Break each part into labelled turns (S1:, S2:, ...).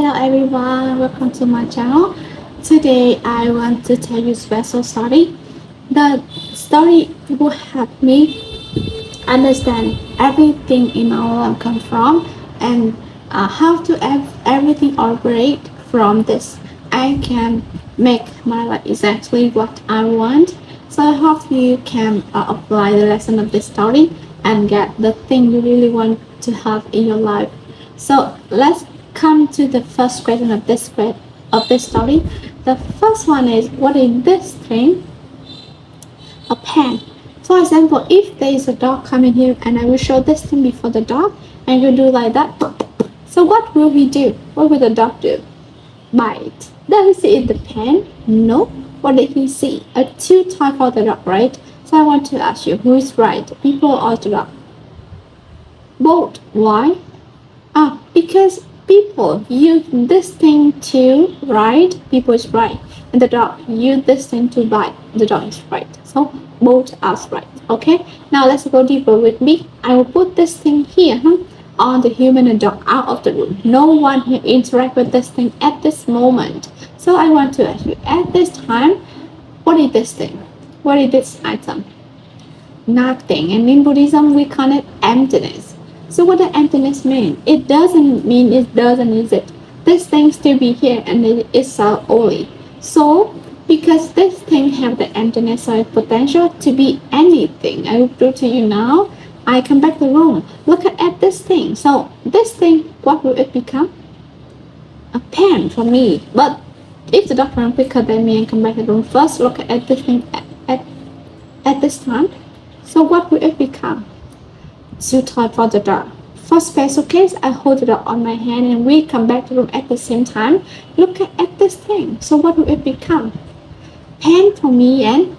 S1: Hello everyone, welcome to my channel. Today I want to tell you a special story. The story will help me understand everything in our life come from and how to have everything operate from this. I can make my life exactly what I want. So I hope you can apply the lesson of this story and get the thing you really want to have in your life. So let's come to the first question of this story. The first one is, what is this thing? A pen. For example, if there is a dog coming here and I will show this thing before the dog and you do like that. So what will he do? What will the dog do? Bite. Does he see the pen? No. What did he see? A chew toy for the dog, right? So I want to ask you, who is right? People or the dog? Both. Why? Because people use this thing to ride, people is right. And the dog use this thing to bite, the dog is right. So both are right. Okay, now let's go deeper with me. I will put this thing here on the human and dog out of the room. No one will interact with this thing at this moment. So I want to ask you, at this time, what is this thing? What is this item? Nothing. And in Buddhism, we call it emptiness. So what does emptiness mean? It doesn't mean it doesn't exist. This thing still be here and it is only. So because this thing have the emptiness or potential to be anything, I will prove to you now. I come back to the room. Look at this thing. So this thing, what will it become? A pen for me. But if the dog run quicker than me and come back to the room first, look at this thing at this time. So what will it become? Chew toy for the dog. For special case, I hold the dog on my hand and we come back to the room at the same time. Look at this thing. So what will it become? Pen for me and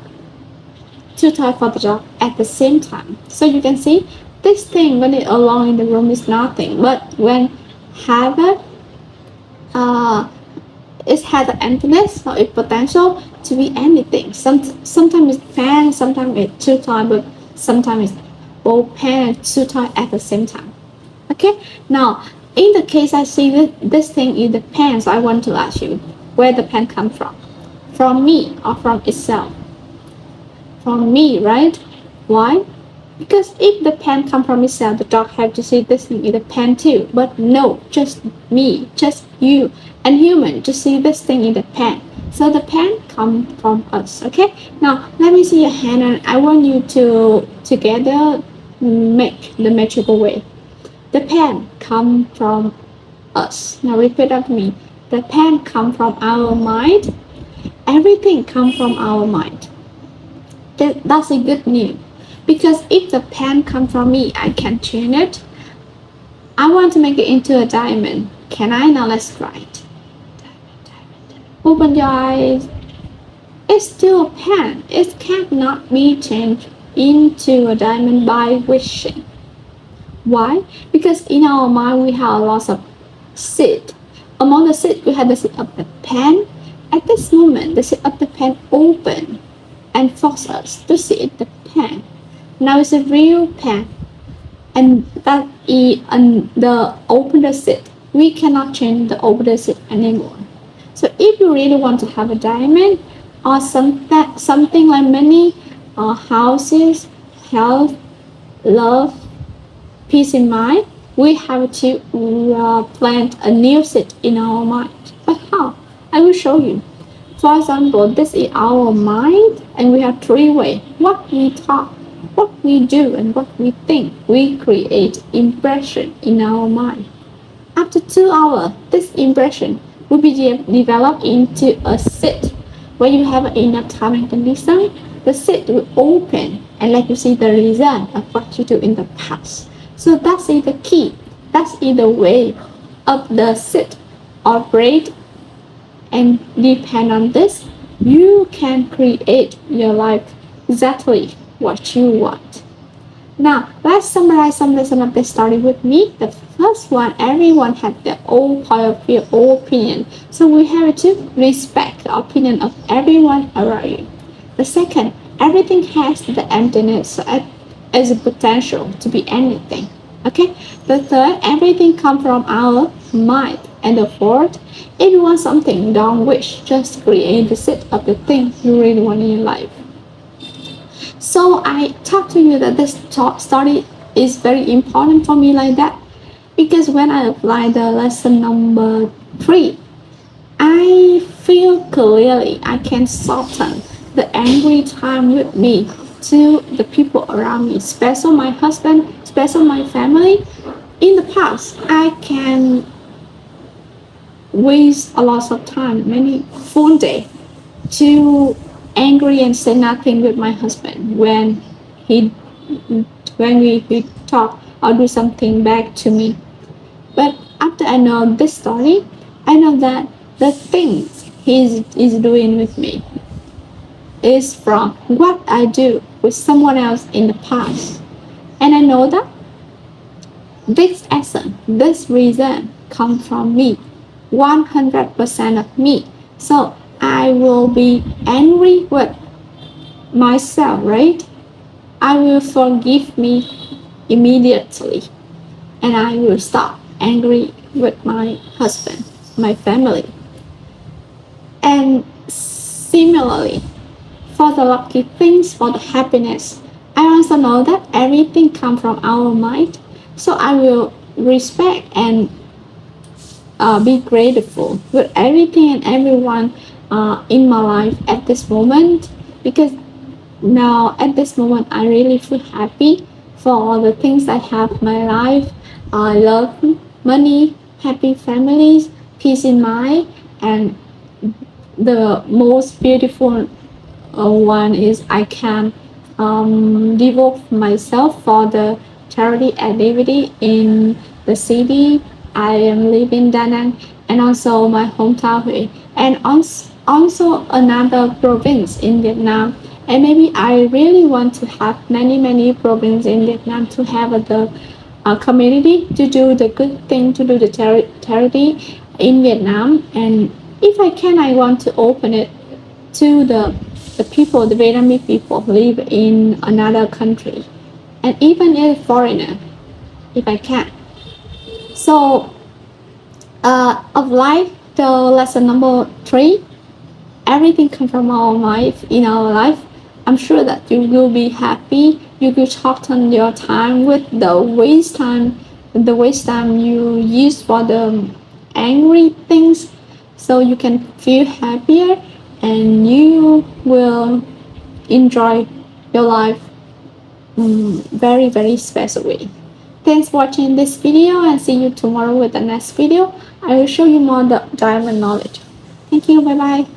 S1: chew toy for the dog at the same time. So you can see this thing when it alone in the room is nothing, but when have it has the emptiness or its potential to be anything. Sometimes it's pen, sometimes it's chew toy, but sometimes it's both pen and chew toy at the same time. Okay, now in the case I see this thing is the pen, so I want to ask you, where the pen come from? From me or from itself? From me, right? Why? Because if the pen come from itself, the dog have to see this thing is a pen too. But no, just me, just you and human to see this thing in the pen. So the pen come from us. Okay, now let me see your hand and I want you to together make the magical way. The pen come from us. Now repeat after me. The pen come from our mind. Everything come from our mind. That's a good news. Because if the pen come from me, I can change it. I want to make it into a diamond. Can I? Now let's try it. Open your eyes. It's still a pen. It cannot be changed into a diamond by wishing. Why? Because in our mind we have lots of seed. Among the seed we have the seed of the pen. At this moment the seed of the pen open and force us to see the pen. Now it's a real pen, and that is the open the seed. We cannot change the open the seed anymore. So if you really want to have a diamond or something like money or houses, health, love, peace in mind, we have to plant a new seed in our mind. But how? I will show you. For example, this is our mind and we have three ways. What we talk, what we do, and what we think. We create impression in our mind. After 2 hours, this impression will be developed into a seed. When you have enough time and condition, the seed will open and let you see the result of what you do in the past. So that's the key. That's the way of the seed operate, and depend on this, you can create your life exactly what you want. Now let's summarize some lessons of this story with me. The first one, everyone has their own point of view, own opinion. So we have to respect the opinion of everyone around you. The second, everything has the emptiness as a potential to be anything. Okay. The third, everything comes from our mind. And the fourth, if you want something, don't wish, just create the set of the thing you really want in your life. So I talked to you that this story is very important for me like that, because when I apply the lesson number 3, I feel clearly I can soften the angry time with me to the people around me, especially my husband, especially my family. In the past, I can waste a lot of time, many full day, to angry and say nothing with my husband he when we talk or do something back to me. But after I know this story, I know that the things he is doing with me is from what I do with someone else in the past. And I know that this essence, this reason comes from me, 100% of me. So I will be angry with myself, right? I will forgive me immediately, and I will stop angry with my husband, my family. And similarly, for the lucky things, for the happiness, I also know that everything comes from our mind. So I will respect and be grateful with everything and everyone in my life at this moment, because now at this moment I really feel happy for all the things I have in my life. I love money, happy families, peace in mind, and the most beautiful one is I can devote myself for the charity activity in the city I am living, Da Nang, and also my hometown Huế, and also another province in Vietnam. And maybe I really want to have many provinces in Vietnam to have the community to do the good thing, to do the charity in Vietnam. And if I can, I want to open it to the people, the Vietnamese people who live in another country, and even a foreigner, if I can. So, of life, the lesson number 3, everything comes from our life. In our life, I'm sure that you will be happy. You will shorten your time with the waste time you use for the angry things, so you can feel happier and you will enjoy your life very special way. Thanks for watching this video, and see you tomorrow with the next video. I will show you more the diamond knowledge. Thank you. Bye bye.